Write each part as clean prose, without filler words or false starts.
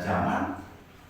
zaman,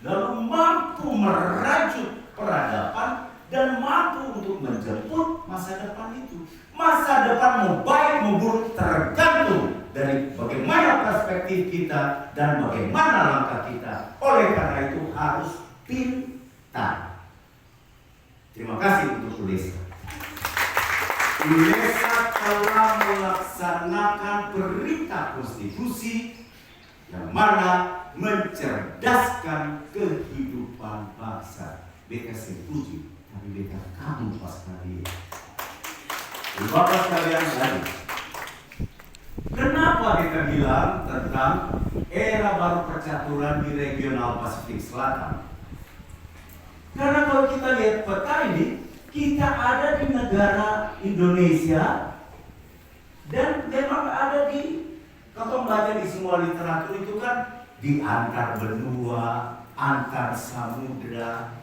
lalu mampu merajut peradaban dan mampu untuk menjemput masa depan itu. Masa depan mau baik mau buruk tergantung dari bagaimana perspektif kita dan bagaimana langkah kita. Oleh karena itu harus pintar. Terima kasih untuk UNESA. UNESA telah melaksanakan perintah konstitusi yang mana mencerdaskan kehidupan bangsa. Beta setuju, tapi beta kamu pas kali. Bapak sekalian tadi, kenapa kita bilang tentang era baru percaturan di regional Pasifik Selatan? Karena kalau kita lihat peta ini, kita ada di negara Indonesia dan memang ada di, kalau baca di semua literatur itu kan di antar benua, antar samudera.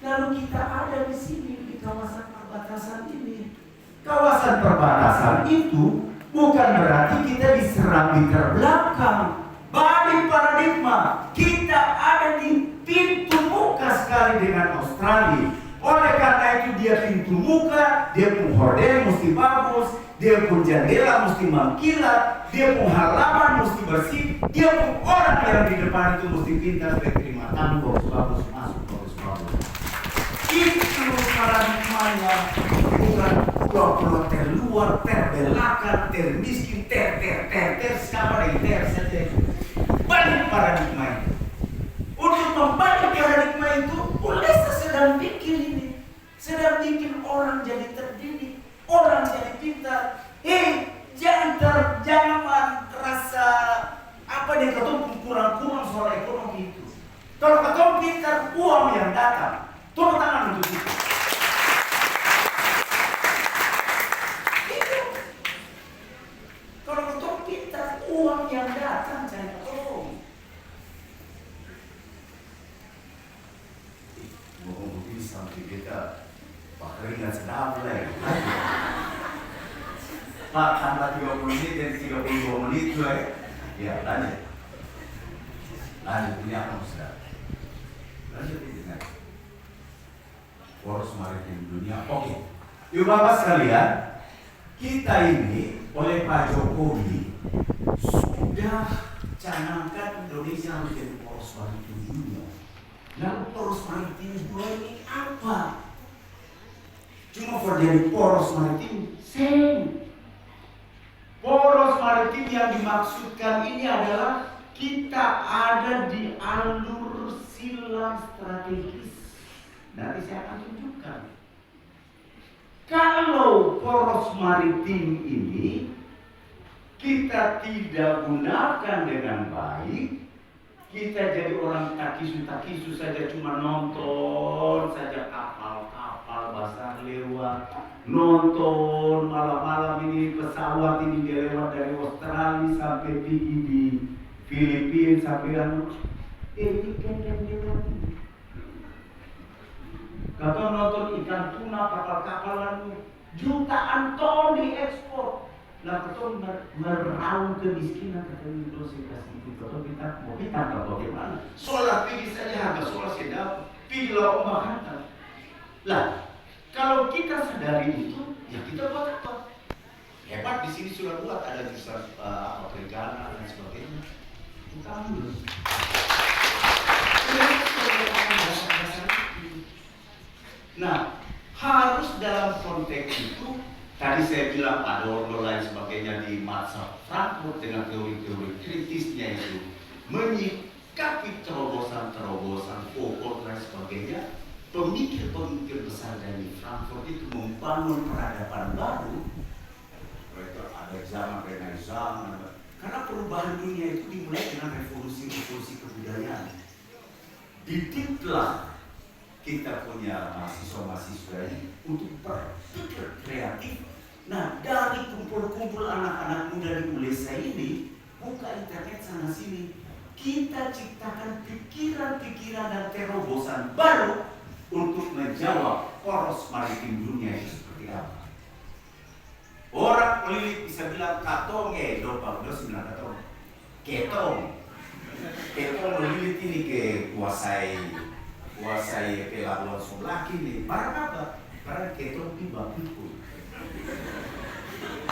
Lalu kita ada di sini di kawasan perbatasan ini. Kawasan perbatasan itu bukan berarti kita diserang di terbelakang. Balik paradigma, kita ada di pintu muka sekali dengan Australia. Oleh karena itu dia pintu muka, dia pun horden mesti bagus, dia pun jendela mesti mengkilat, dia pun halaman mesti bersih, dia pun orang yang di depan itu mesti pintar, terima tamu bagus-bagus masuk bagus-bagus. Itu paradigmanya, bukan pulau-pulau terluar, terbelakang, termiskin, sekarang ter saja. Balik paradigma itu. Untuk membalik paradigma itu, UNESA sedang bikin ini, sedang bikin orang jadi terdidik, orang jadi pintar. Jangan terasa apa dia ketemu kurang-kurang soal ekonomi itu. Kalau ketemu pintar, uang yang datang. Turun tangan untuk itu. Kalau ketemu pintar, uang yang datang jangan ketemu. Ngomong begini sampai kita Pak keringat sedap lagi. Pak tambah 30 menit dan 32 menit juga ya. Ya lanjut. Lanjut ini apa Ustaz? Lanjut ini kan. Poros maritim dunia. Oke. Yuk Bapak sekalian, kita ini oleh Pak Jokowi sudah canangkan Indonesia harus jadi poros maritim dunia. Lalu poros maritim dunia ini apa? Cuma jadi poros maritim same. Poros maritim yang dimaksudkan ini adalah kita ada di alur silang strategis. Nanti saya akan tunjukkan. Kalau poros maritim ini kita tidak gunakan dengan baik, kita jadi orang takisu saja, cuma nonton saja kapal basah lewat, nonton malam-malam ini pesawat ini dia lewat dari Australia sampai pergi di Filipina sampai ini lewat. Kalau nonton ikan tuna, kapal-kapalan jutaan ton diekspor. Lah betul meraung kemiskinan kata Indonesia itu. Kalau kita mau kita bagaimana? Solar pergi saja harga solar sedap, pergilah ombak hantar. Lah kalau kita sadari itu, ya kita buat apa? Hebat di sini sudah buat ada jurusan perikanan dan sebagainya. Kita ambil. Nah, harus dalam konteks itu, tadi saya bilang ada orang lain sebagainya di masa Frankfurt dengan teori-teori kritisnya itu menyikapi terobosan-terobosan pokok dan sebagainya. Pemikir-pemikir besar dari Frankfurt itu membangun peradaban baru. Mereka ada zaman Renaissance, karena perubahan dunia itu dimulai dengan revolusi kebudayaan. Didiklah kita punya mahasiswa-mahasiswa ini untuk berpikir kreatif. Nah, dari kumpul-kumpul anak-anak muda di UNESA ini, buka internet sana sini, kita ciptakan pikiran-pikiran dan terobosan baru untuk menjawab poros maritim dunia itu seperti apa. Orang melilit bisa bilang katong, dopa, udah 9 katong. Ketong melilit ini ke kuasai pelabuhan sebelah kini. Barang apa? Barang ketong tiba pikul.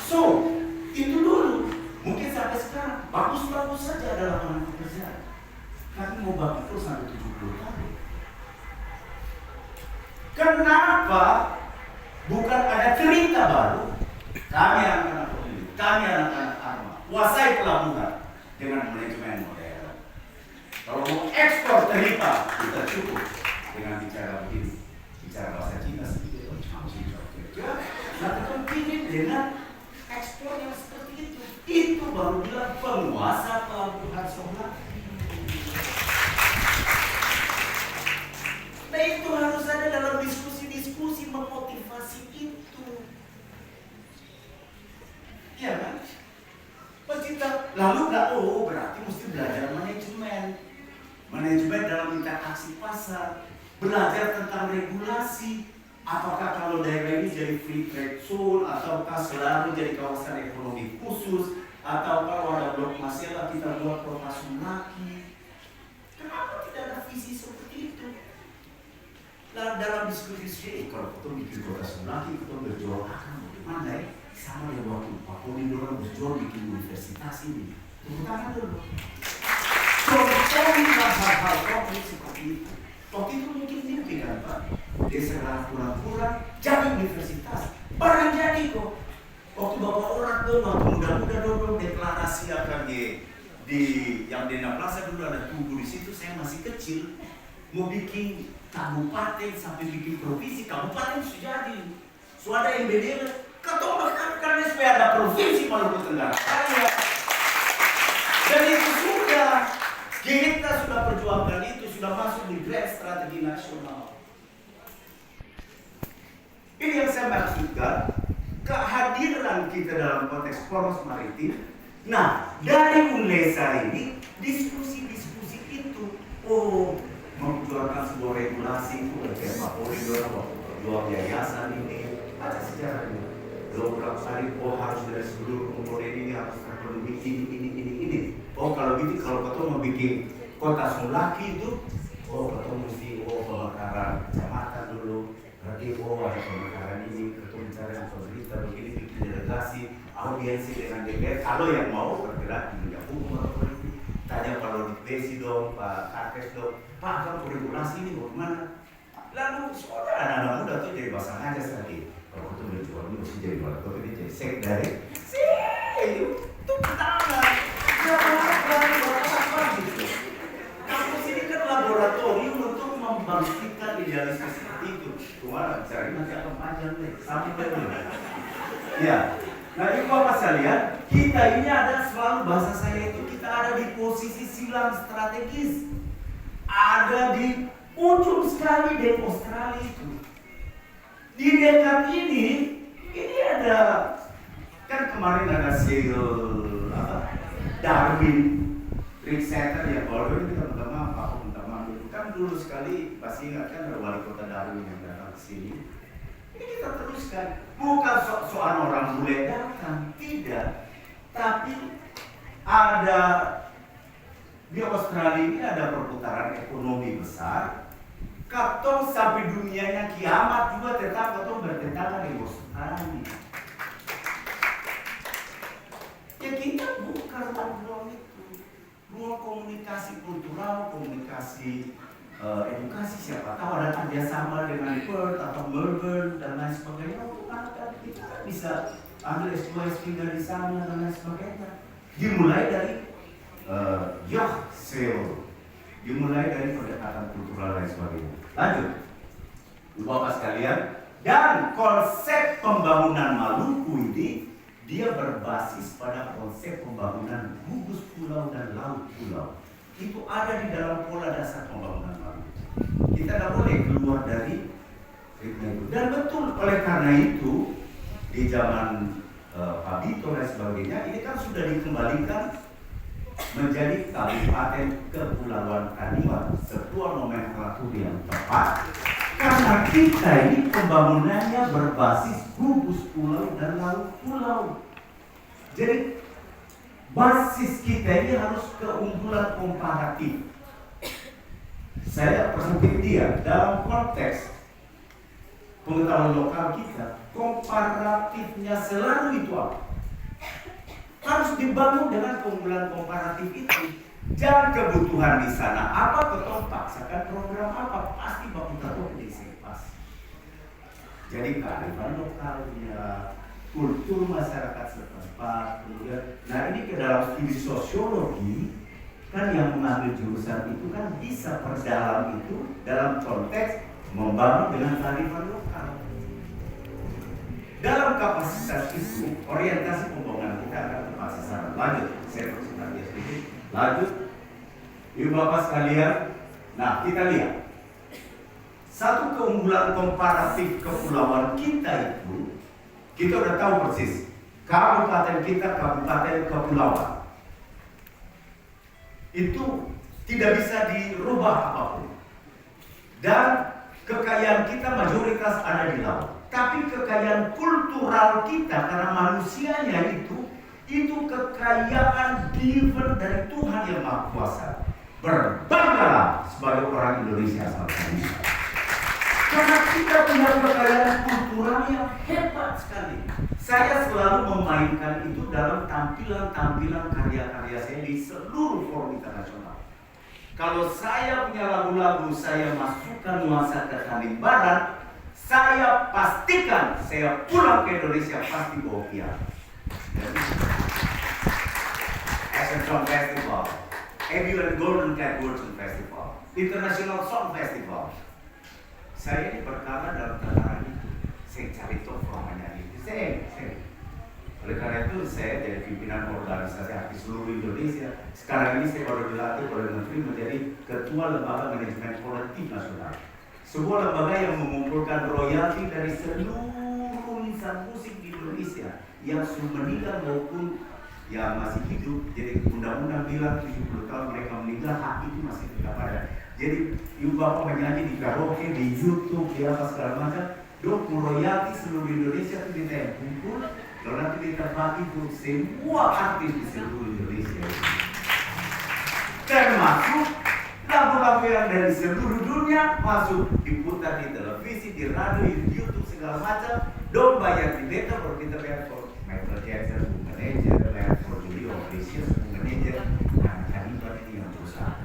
So, itu dulu. Mungkin sampai sekarang bagus-bagus saja ada lapangan pekerjaan. Tapi mau bakul sampai 70 tahun. Kenapa bukan ada cerita baru? Kami anak-anak pemilik, kami anak-anak Arma, kuasai pelabuhan dengan manajemen modern. Kalau mau ekspor cerita, kita cukup dengan bicara begini, bicara bahasa Cina sedikit, nah terpilih dengan ekspor yang seperti itu. Itu baru bilang penguasa pelabuhan Sohla. Nah itu harus ada dalam diskusi-diskusi memotivasi itu. Iya kan? Pecinta lalu nggak, berarti mesti belajar manajemen. Manajemen dalam interaksi pasar, belajar tentang regulasi. Apakah kalau daerah ini jadi free trade zone, ataukah selalu jadi kawasan ekonomi khusus, atau kalau ada blok masalah kita buat kota Sulaki. Kenapa tidak ada visi seperti itu? Lalu dalam diskusi, kalau kita bikin kota Sulaki, kita berjuang akan bagaimana ya? Sama dengan waktu Pak Poli orang berjuang bikin universitas ini. Tepuk tangan dulu. Contohnya hal-hal konkret seperti itu. Waktu itu mungkin kan Pak, desa kurang-kurang jadi universitas. Barang jadi kok. Waktu bapak orang tuh, waktu muda-muda dulu deklarasi akan di yang Dena Plaza dulu ada tugu di situ. Saya masih kecil, mau bikin kabupaten sampai bikin provinsi, kabupaten sudah jadi. Sudah yang beda. Ketua karena supaya ada provinsi Maluku Tenggara. Dan itu sudah kita sudah perjuangkan itu, sudah masuk di Grand Strategi Nasional. Ini yang saya maksudkan, kehadiran kita dalam konteks poros maritim. Nah, dari UNESA ini diskusi-diskusi itu, memperjuangkan sebuah regulasi itu kayak Pak Polri dua yayasan ini, ada sejarahnya. Beberapa kali, harus dari seluruh komponen ini harus terpenuhi ini. Kalau gitu, kalau kita mau bikin kota Sulaki itu, kita mesti pemekaran kecamatan dulu. Berarti ada pemekaran ini, kita bicara dengan pemerintah begini, bikin delegasi, audiensi dengan DPR. Kalau yang mau bergerak di bidang hukum atau politik, tanya Pak Lodit Besi dong, Pak Karkes dong, Pak kalau regulasi ini bagaimana? Lalu seorang anak-anak muda tuh jadi basah aja sekali. Kalau itu berjuang ini mesti jadi wali kota, ini jadi sekdari. Tepuk tangan. Apa gitu. Kampus ini kan laboratorium untuk membangkitkan idealisme seperti itu. Cuma cari nanti akan panjang deh, sampai dulu. Ya, nah itu Bapak sekalian, kita ini ada selalu bahasa saya itu kita ada di posisi silang strategis. Ada di ujung sekali di Australia itu. Di dekat ini ada kan kemarin ada Darwin Rick Center ya. Kalau ini kita minta maaf, aku minta maaf dulu. Kan dulu sekali pasti ingat kan ada wali kota Darwin yang datang ke sini. Ini kita teruskan, bukan soal orang bule datang, tidak. Tapi ada di Australia ini ada perputaran ekonomi besar. Katong sampai dunianya kiamat juga tetap katong bertentangan dengan Australia. Ya kita bukan ruang itu, ruang komunikasi kultural, komunikasi edukasi, siapa tahu ada kerjasama dengan Perth atau Melbourne dan lain sebagainya. Kita kan bisa ambil S2 S3 di sana dan lain sebagainya. Dimulai dari dimulai dari pendekatan kultural dan sebagainya. Lanjut, Bapak sekalian, dan konsep pembangunan Maluku ini dia berbasis pada konsep pembangunan gugus pulau dan laut pulau. Itu ada di dalam pola dasar pembangunan Maluku. Kita tidak boleh keluar dari ritme itu. Dan betul, oleh karena itu di zaman Pak Bito dan sebagainya, ini kan sudah dikembalikan menjadi Kabupaten Kepulauan Kaniwa, sebuah nomenklatur yang tepat karena kita ini pembangunannya berbasis gugus pulau dan laut pulau. Jadi basis kita ini harus keunggulan komparatif. Saya persumpit dia dalam konteks pengetahuan lokal kita, komparatifnya selalu itu apa? Harus dibangun dengan keunggulan komparatif itu. Jangan kebutuhan di sana apa, ketong paksakan program apa, pasti baku tahu di pas. Jadi kearifan lokalnya, kultur masyarakat setempat, kemudian, nah ini ke dalam studi sosiologi kan yang mengambil jurusan itu kan bisa perdalam itu dalam konteks membangun dengan kearifan lokal. Dalam kapasitas itu, orientasi pembangunan kita akan tepat sasaran. Lanjut, saya persilakan dia sedikit. Lanjut, ibu bapak sekalian. Nah, kita lihat satu keunggulan komparatif kepulauan kita itu, kita udah tahu persis. Kabupaten kita, kabupaten kepulauan, itu tidak bisa dirubah apapun. Dan kekayaan kita mayoritas ada di laut. Tapi kekayaan kultural kita karena manusianya itu kekayaan given dari Tuhan yang Maha Kuasa. Berbanggalah sebagai orang Indonesia asal Indonesia. Karena kita punya kekayaan kultural yang hebat sekali. Saya selalu memainkan itu dalam tampilan-tampilan karya-karya saya di seluruh forum internasional. Kalau saya punya lagu-lagu, saya masukkan nuansa ke Tanjung Barat, saya pastikan saya pulang ke Indonesia pasti bawa piano. Asian Song Festival, ABU and Golden Cat Worship Festival, International Song Festival. Saya ini berkala dalam tataran itu. Saya cari top namanya itu. Saya. Oleh karena itu saya jadi pimpinan organisasi artis seluruh Indonesia. Sekarang ini saya baru dilatih oleh Menteri menjadi Ketua Lembaga Manajemen Kolektif Nasional. Sebuah lembaga yang mengumpulkan royalti dari seluruh insan musik di Indonesia yang sudah meninggal maupun yang masih hidup. Jadi undang-undang bilang 70 tahun mereka meninggal, hak itu masih tetap ada. Jadi ibu bapak menyanyi di karaoke, di YouTube, di apa segala macam, dok royalti seluruh Indonesia itu kita kumpul, lalu nanti kita bagi untuk semua artis di seluruh Indonesia. Termasuk lagu-lagu yang dari seluruh dunia masuk diputar di televisi, di radio, di YouTube segala macam. Dong bayar di beta baru kita bayar for Michael Jackson, manager, bayar for Julio Iglesias, manager. Nah, kami ini yang berusaha.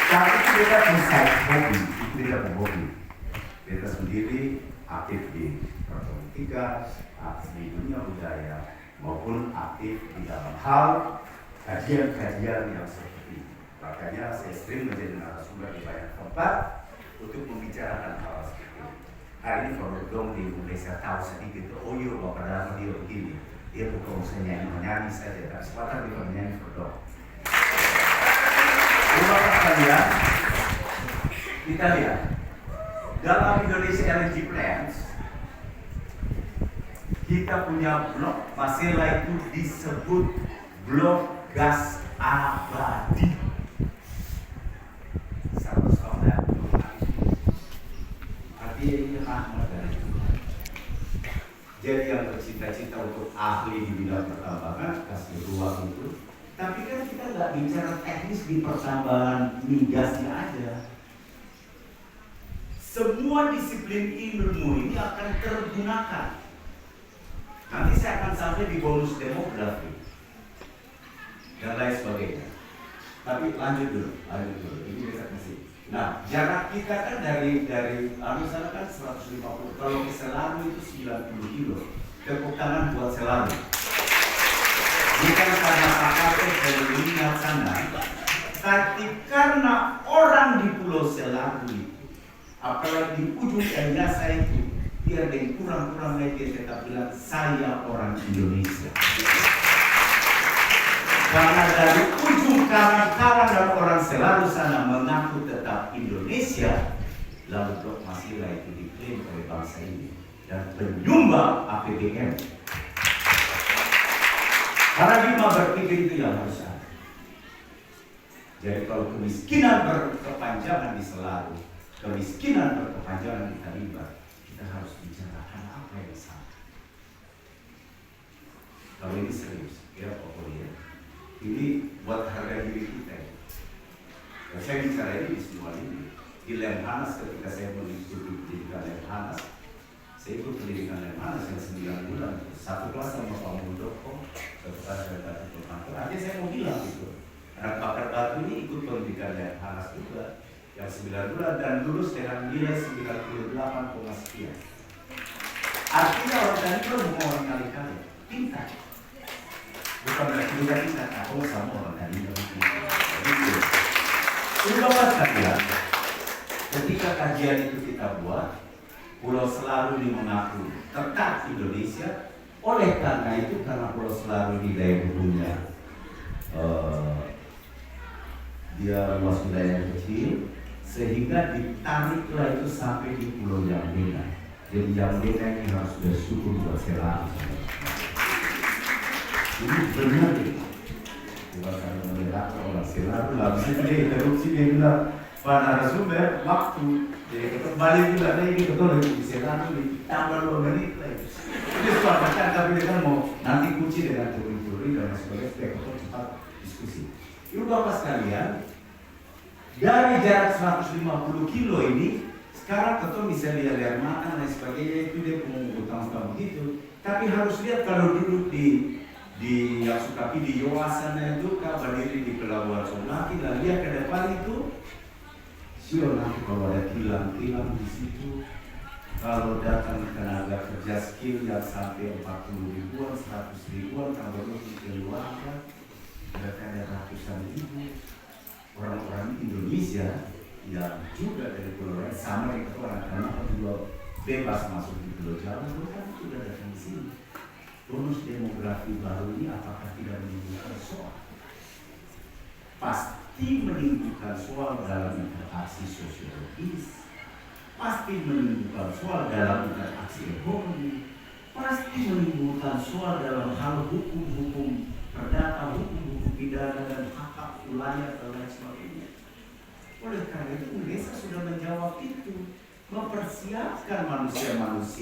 Tapi itu beta bisa hobi, itu beta hobi. Beta sendiri aktif di politika, aktif di dunia budaya, maupun aktif di dalam hal kajian-kajian yang seperti ini. Makanya saya sering menjadi narasumber di banyak tempat untuk membicarakan hal seperti ini. Hari ini kalau dong di Indonesia tahu sedikit, oh iya bapak dalam dia begini, dia bukan usah menyanyi saja, tapi sepatah dia menyanyi dong. Bapak sekalian, kita lihat dalam Indonesia Energy Plans, kita punya blok Masela itu disebut blok gas abadi. Jadi yang bercita-cita untuk ahli di bidang pertambangan kasih ruang itu. Tapi kan kita nggak bicara teknis di pertambangan migasnya aja. Semua disiplin ilmu ini akan tergunakan. Nanti saya akan sampai di bonus demografi dan lain sebagainya. Tapi lanjut dulu. Ini bisa kasih. Nah, jarak kita kan dari sana kan 150. Kalau ke Selaru itu 90 kilo. Tepuk tangan buat Selaru. Bukan karena pakai dari minyak sana, tapi karena orang di Pulau Selaru itu, apalagi di ujung jasa itu, biar dia kurang-kurang lagi tetap bilang saya orang Indonesia. Karena dari ujung kanan dan orang Selaru sana mengaku tetap Indonesia, lalu blok Masela itu diklaim oleh bangsa ini dan penyumbang APBN. Paradigma berpikir itu yang harus ada. Jadi kalau kemiskinan berkepanjangan di Selaru, kemiskinan berkepanjangan di Tanimbar, kita harus bicarakan apa yang salah. Kalau ini serius, ya pokoknya. Ini buat harga diri kita. Saya bicara ini di semua ini. Di Lemhanas ketika saya mengikuti pendidikan Lemhanas, saya ikut pendidikan Lemhanas yang 9 bulan, satu kelas sama Pak Muldoko, satu kelas dengan Pak Muldoko. Aja saya mau bilang gitu, anak bakar batu ini ikut pendidikan Lemhanas juga, yang 9 bulan dan lulus dengan nilai 98, sekian. Artinya orang tadi itu bukan orang kali-kali, pintar. Bukan berarti kita tahu sama orang tadi. Ini Bapak sekalian, ketika kajian itu kita buat, Pulau Selaru ini mengaku tetap Indonesia. Oleh karena itu, karena Pulau Selaru ini daya dukungnya dia luas wilayah kecil, sehingga ditariklah itu sampai di Pulau Jambena. Jadi Jambena ini harus bersyukur buat Selaru. Ini benar ini. Bukan karena melihat orang Selaru, lalu dia interupsi, dia bilang, Pak narasumber, waktu. Jadi kembali juga lagi, betul lagi di Selaru, ditambah 2 menit lagi. Ini sepakatkan, tapi dia kan mau nanti kunci dengan teori-teori dan sebagainya, supaya kita cepat diskusi. Ibu Bapak sekalian, dari jarak 150 kilo ini, sekarang kita bisa lihat makan dan sebagainya, itu dia utang-utang begitu. Tapi harus lihat kalau duduk di yang Sukapi di Yoasana itu, berdiri di Pelabuhan Somlaki dan lihat ke depan itu, sure nanti kalau ada kilang-kilang di situ, kalau datang tenaga kerja skill yang sampai 40 ribuan, 100 ribuan, kalau itu keluarga, mereka ada ratusan ribu orang-orang Indonesia yang juga dari Pulau lain sama dengan orang karena juga bebas masuk di Pulau Jawa, mereka sudah datang di sini. Bonus demografi baru ini apakah tidak menimbulkan soal? Pasti menimbulkan soal dalam interaksi sosiologis, pasti menimbulkan soal dalam interaksi ekonomi, pasti menimbulkan soal dalam hal hukum-hukum perdata, hukum-hukum pidana dan hak wilayah dan lain sebagainya. Oleh karena itu, Indonesia sudah menjawab itu, mempersiapkan manusia-manusia